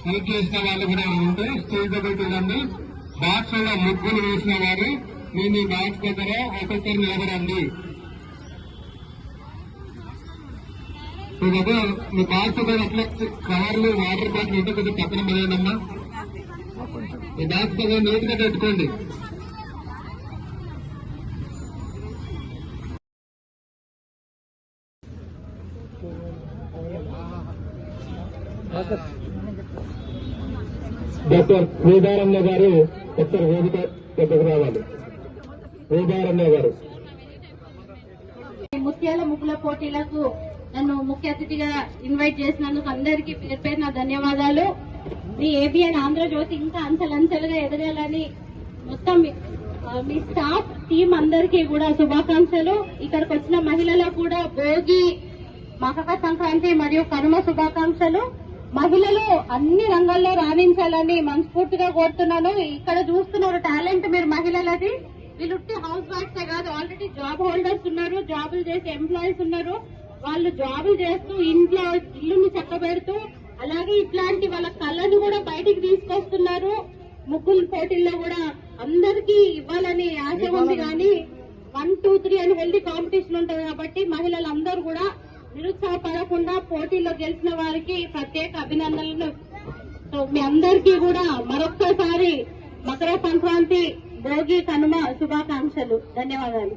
Help చేసిన వాళ్ళు కూడా ఉంటే స్టేజ్ దగ్గరికి వెళ్ళండి. బాక్స్ లో ముగ్గులు వేసిన వారు మీ బాక్స్ దగ్గర ఒక్కొక్కరు నిలబడండి. మీ బాక్స్ దగ్గర అట్లా కవర్లు వాటర్ బాటిల్ ఉంటే కొద్దిగా పక్కన పడేయండమ్మా. మీ బాక్స్ దగ్గర నీట్ గా పెట్టుకోండి. డాక్టర్ వేదారమ్య గారు డాక్టర్ వేదిక దగ్గరకు రావాలి. వేదారమ్య గారు ముత్యాల ముగ్గుల పోటీలకు నన్ను ముఖ్య అతిథిగా ఇన్వైట్ చేసినందుకు అందరికీ పేరు పేరు నా ధన్యవాదాలు. మీ ఏబిఎన్ ఆంధ్రజ్యోతి ఇంకా అంచెలంచెలుగా ఎదగాలని మొత్తం మీ స్టాఫ్ టీం అందరికీ కూడా శుభాకాంక్షలు. ఇక్కడికి వచ్చిన మహిళలకు కూడా భోగి, మకర సంక్రాంతి మరియు కనుమ శుభాకాంక్షలు. మహిళలు అన్ని రంగాల్లో రాణించాలని మనస్ఫూర్తిగా కోరుతున్నాను. ఇక్కడ చూస్తున్నారు టాలెంట్ మీరు మహిళలది. వీళ్ళుట్టి హౌస్ వైఫ్సే కాదు, ఆల్రెడీ జాబ్ హోల్డర్స్ ఉన్నారు, జాబులు చేసే ఎంప్లాయీస్ ఉన్నారు. వాళ్ళు జాబులు చేస్తూ ఇంట్లో ఇల్లుని చక్కబెడుతూ అలాగే ఇట్లాంటి వాళ్ళ కళను కూడా బయటికి తీసుకొస్తున్నారు. ముగ్గుల పోటీల్లో కూడా అందరికీ ఇవ్వాలని ఆశ ఉంది. కానీ 1, 2, 3 అని హెల్దీ కాంపిటీషన్ ఉంటుంది కాబట్టి మహిళలందరూ కూడా నిరుత్సాహపడకుండా పోటీల్లో గెలిచిన వారికి ప్రత్యేక అభినందనలు. మీ అందరికీ కూడా మరొక్కసారి మకర సంక్రాంతి, భోగి, కనుమ శుభాకాంక్షలు. ధన్యవాదాలు.